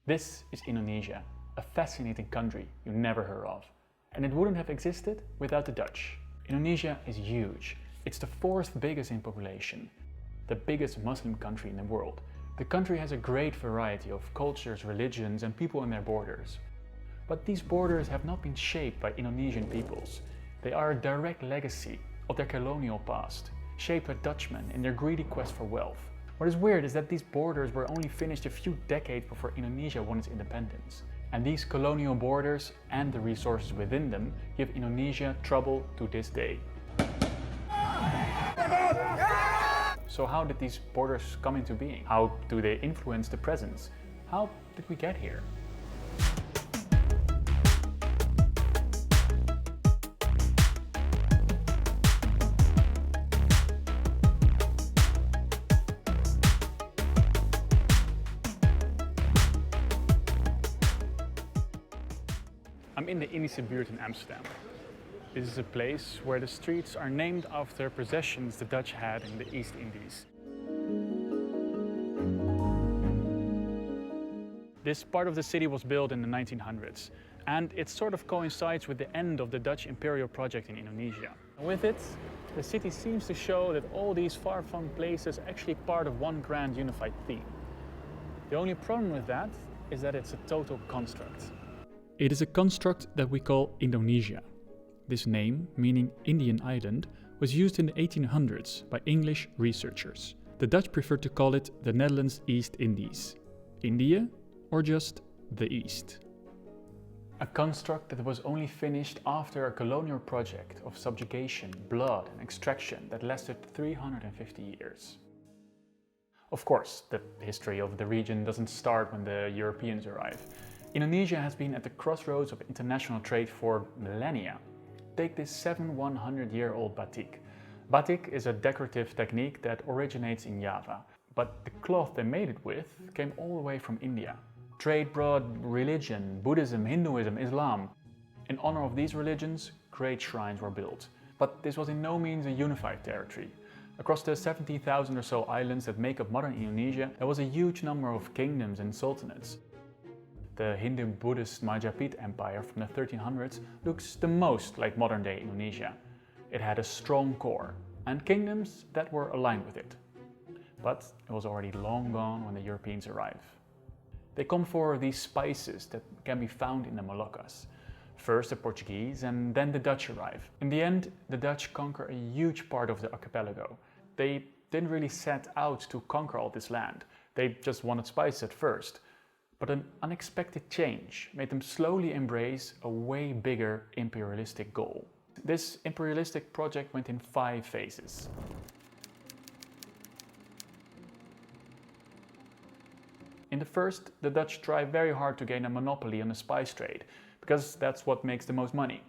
This is Indonesia, a fascinating country you never heard of. And it wouldn't have existed without the Dutch. Indonesia is huge. It's the fourth biggest in population, the biggest Muslim country in the world. The country has a great variety of cultures, religions, and people in their borders. But these borders have not been shaped by Indonesian peoples. They are a direct legacy of their colonial past, shaped by Dutchmen in their greedy quest for wealth. What is weird is that these borders were only finished a few decades before Indonesia won its independence. And these colonial borders and the resources within them give Indonesia trouble to this day. So how did these borders come into being? How do they influence the present? How did we get here? I'm in the Indische buurt in Amsterdam. This is a place where the streets are named after possessions the Dutch had in the East Indies. This part of the city was built in the 1900s, and it sort of coincides with the end of the Dutch imperial project in Indonesia. And with it, the city seems to show that all these far-flung places are actually part of one grand unified theme. The only problem with that is that it's a total construct. It is a construct that we call Indonesia. This name, meaning Indian island, was used in the 1800s by English researchers. The Dutch preferred to call it the Netherlands East Indies, India, or just the East. A construct that was only finished after a colonial project of subjugation, blood and extraction that lasted 350 years. Of course, the history of the region doesn't start when the Europeans arrive. Indonesia has been at the crossroads of international trade for millennia. Take this 700-year-old batik. Batik is a decorative technique that originates in Java, but the cloth they made it with came all the way from India. Trade brought religion, Buddhism, Hinduism, Islam. In honor of these religions, great shrines were built. But this was in no means a unified territory. Across the 70,000 or so islands that make up modern Indonesia, there was a huge number of kingdoms and sultanates. The Hindu-Buddhist Majapahit Empire from the 1300s looks the most like modern-day Indonesia. It had a strong core and kingdoms that were aligned with it. But it was already long gone when the Europeans arrive. They come for these spices that can be found in the Moluccas. First the Portuguese and then the Dutch arrive. In the end, the Dutch conquer a huge part of the archipelago. They didn't really set out to conquer all this land. They just wanted spices at first. But an unexpected change made them slowly embrace a way bigger imperialistic goal. This imperialistic project went in 5 phases. In the first, the Dutch tried very hard to gain a monopoly on the spice trade, because that's what makes the most money.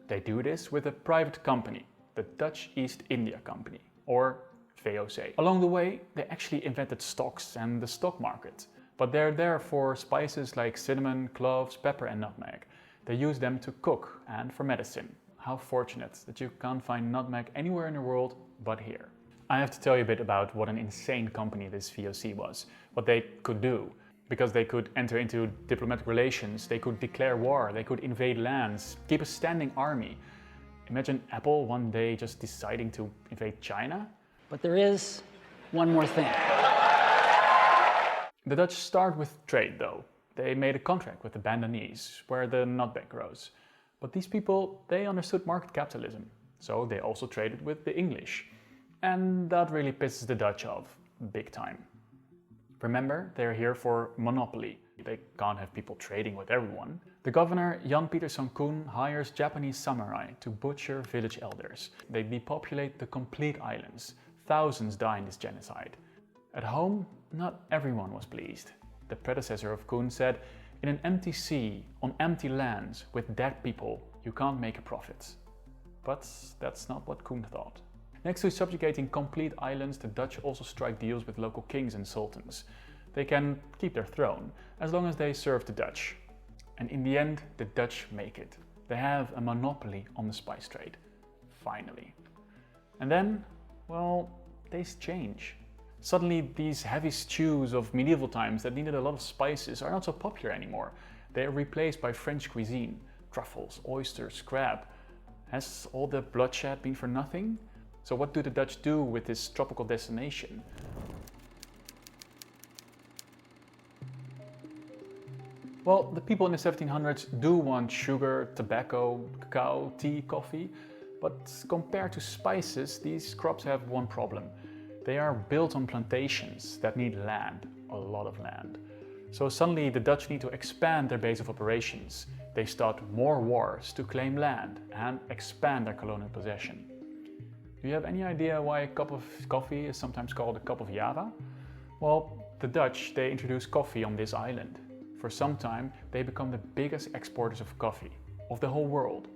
They do this with a private company, the Dutch East India Company, or VOC. Along the way, they actually invented stocks and the stock market. But they're there for spices like cinnamon, cloves, pepper and nutmeg. They use them to cook and for medicine. How fortunate that you can't find nutmeg anywhere in the world but here. I have to tell you a bit about what an insane company this VOC was, what they could do. Because they could enter into diplomatic relations, they could declare war, they could invade lands, keep a standing army. Imagine Apple one day just deciding to invade China. But there is one more thing. The Dutch start with trade though. They made a contract with the Bandanese, where the nutmeg grows. But these people, they understood market capitalism, so they also traded with the English. And that really pisses the Dutch off, big time. Remember, they're here for monopoly. They can't have people trading with everyone. The governor, Jan Pieterszoon Koen, hires Japanese samurai to butcher village elders. They depopulate the complete islands. Thousands die in this genocide. At home, not everyone was pleased. The predecessor of Koen said, "In an empty sea, on empty lands, with dead people, you can't make a profit." But that's not what Koen thought. Next to subjugating complete islands, the Dutch also strike deals with local kings and sultans. They can keep their throne, as long as they serve the Dutch. And in the end, the Dutch make it. They have a monopoly on the spice trade. Finally. And then, well, things change. Suddenly these heavy stews of medieval times that needed a lot of spices are not so popular anymore. They are replaced by French cuisine, truffles, oysters, crab. Has all the bloodshed been for nothing? So what do the Dutch do with this tropical destination? Well, the people in the 1700s do want sugar, tobacco, cacao, tea, coffee, but compared to spices, these crops have one problem. They are built on plantations that need land, a lot of land. So suddenly the Dutch need to expand their base of operations. They start more wars to claim land and expand their colonial possession. Do you have any idea why a cup of coffee is sometimes called a cup of Java? Well, the Dutch, they introduced coffee on this island. For some time, they become the biggest exporters of coffee of the whole world.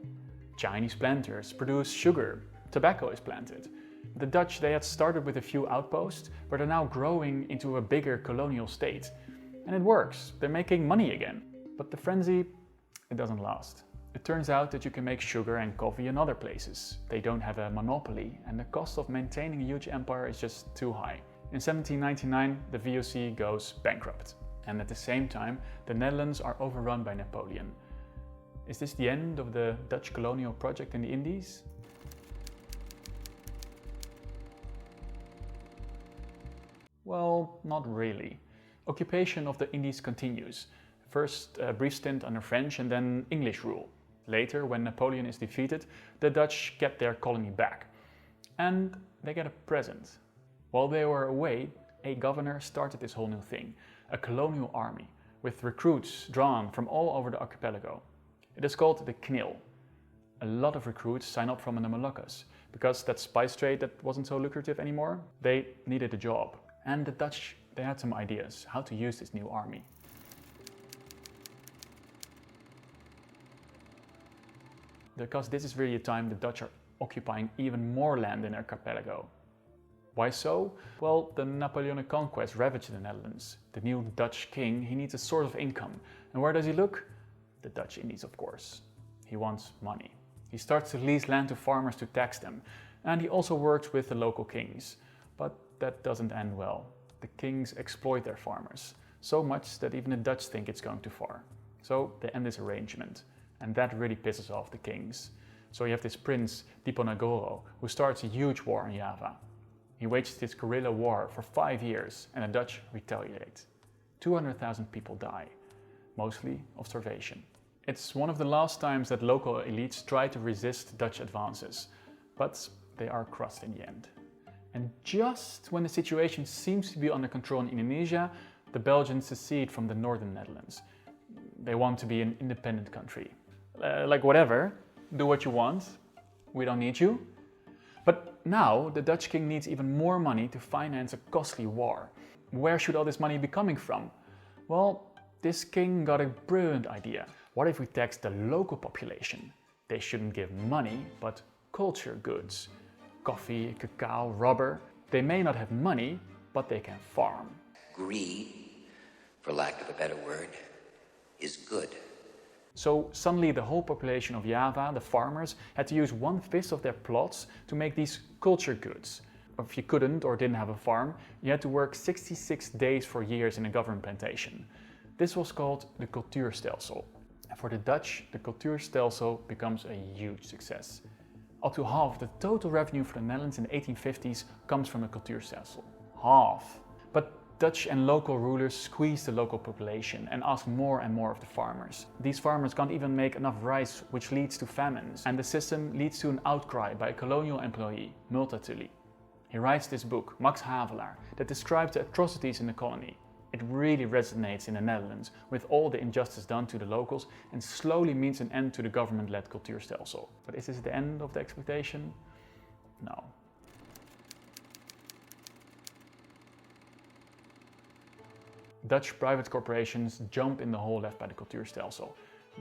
Chinese planters produce sugar, tobacco is planted. The Dutch, they had started with a few outposts, but are now growing into a bigger colonial state. And it works, they're making money again. But the frenzy, it doesn't last. It turns out that you can make sugar and coffee in other places. They don't have a monopoly, and the cost of maintaining a huge empire is just too high. In 1799, the VOC goes bankrupt. And at the same time, the Netherlands are overrun by Napoleon. Is this the end of the Dutch colonial project in the Indies? Well, not really. Occupation of the Indies continues. First a brief stint under French and then English rule. Later, when Napoleon is defeated, the Dutch get their colony back. And they get a present. While they were away, a governor started this whole new thing, a colonial army, with recruits drawn from all over the archipelago. It is called the KNIL. A lot of recruits sign up from the Moluccas, because that spice trade that wasn't so lucrative anymore, they needed a job. And the Dutch, they had some ideas how to use this new army. Because this is really a time the Dutch are occupying even more land in their archipelago. Why so? Well, the Napoleonic conquest ravaged the Netherlands. The new Dutch king, he needs a source of income. And where does he look? The Dutch Indies, of course. He wants money. He starts to lease land to farmers to tax them. And he also works with the local kings. But that doesn't end well. The kings exploit their farmers, so much that even the Dutch think it's going too far. So they end this arrangement, and that really pisses off the kings. So you have this prince, Diponegoro, who starts a huge war on Java. He waged this guerrilla war for 5 years, and the Dutch retaliate. 200,000 people die, mostly of starvation. It's one of the last times that local elites try to resist Dutch advances, but they are crushed in the end. And just when the situation seems to be under control in Indonesia, the Belgians secede from the northern Netherlands. They want to be an independent country. Like whatever, do what you want, we don't need you. But now the Dutch king needs even more money to finance a costly war. Where should all this money be coming from? Well, this king got a brilliant idea. What if we tax the local population? They shouldn't give money, but culture goods. Coffee, cacao, rubber. They may not have money, but they can farm. Greed, for lack of a better word, is good. So suddenly the whole population of Java, the farmers, had to use 1/5 of their plots to make these culture goods. If you couldn't or didn't have a farm, you had to work 66 days for years in a government plantation. This was called the cultuurstelsel. And for the Dutch, the cultuurstelsel becomes a huge success. Up to half of the total revenue for the Netherlands in the 1850s comes from the cultuurstelsel. Half. But Dutch and local rulers squeeze the local population and ask more and more of the farmers. These farmers can't even make enough rice, which leads to famines. And the system leads to an outcry by a colonial employee, Multatuli. He writes this book, Max Havelaar, that describes the atrocities in the colony. It really resonates in the Netherlands with all the injustice done to the locals and slowly means an end to the government-led cultuurstelsel. But is this the end of the exploitation? No. Dutch private corporations jump in the hole left by the cultuurstelsel.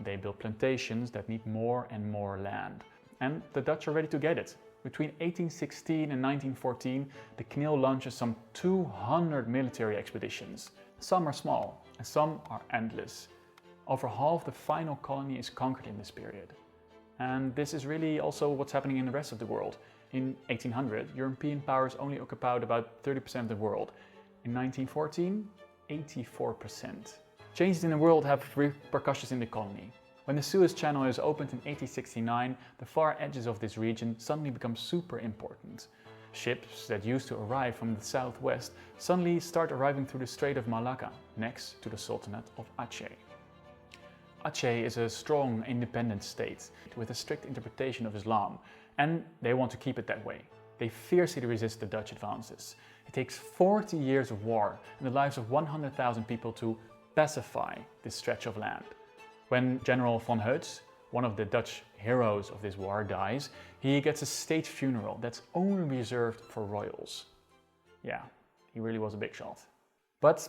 They build plantations that need more and more land. And the Dutch are ready to get it. Between 1816 and 1914, the KNIL launches some 200 military expeditions. Some are small, and some are endless. Over half the final colony is conquered in this period. And this is really also what's happening in the rest of the world. In 1800, European powers only occupied about 30% of the world. In 1914, 84%. Changes in the world have repercussions in the colony. When the Suez Channel is opened in 1869, the far edges of this region suddenly become super important. Ships that used to arrive from the southwest suddenly start arriving through the Strait of Malacca, next to the Sultanate of Aceh. Aceh is a strong, independent state with a strict interpretation of Islam, and they want to keep it that way. They fiercely resist the Dutch advances. It takes 40 years of war and the lives of 100,000 people to pacify this stretch of land. When General von Heuts, one of the Dutch heroes of this war, dies, he gets a state funeral that's only reserved for royals. Yeah, he really was a big shot. But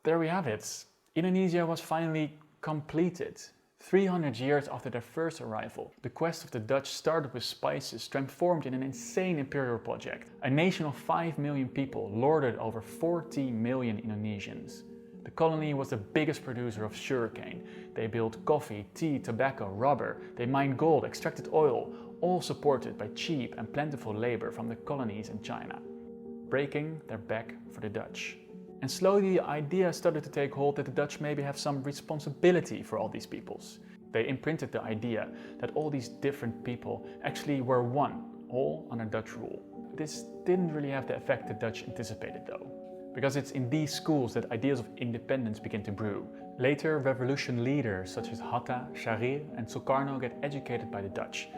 there we have it. Indonesia was finally completed. 300 years after their first arrival, the quest of the Dutch started with spices transformed in an insane imperial project. A nation of 5 million people lorded over 40 million Indonesians. The colony was the biggest producer of sugarcane. They built coffee, tea, tobacco, rubber. They mined gold, extracted oil, all supported by cheap and plentiful labor from the colonies in China, breaking their back for the Dutch. And slowly the idea started to take hold that the Dutch maybe have some responsibility for all these peoples. They imprinted the idea that all these different people actually were one, all under Dutch rule. This didn't really have the effect the Dutch anticipated though, because it's in these schools that ideas of independence begin to brew. Later, revolution leaders such as Hatta, Sharir and Sukarno get educated by the Dutch.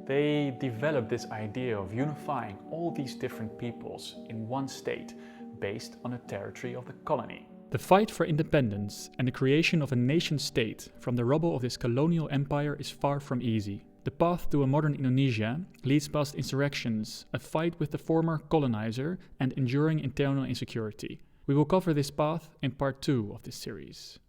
They develop this idea of unifying all these different peoples in one state, based on the territory of the colony. The fight for independence and the creation of a nation-state from the rubble of this colonial empire is far from easy. The path to a modern Indonesia leads past insurrections, a fight with the former colonizer, and enduring internal insecurity. We will cover this path in part 2 of this series.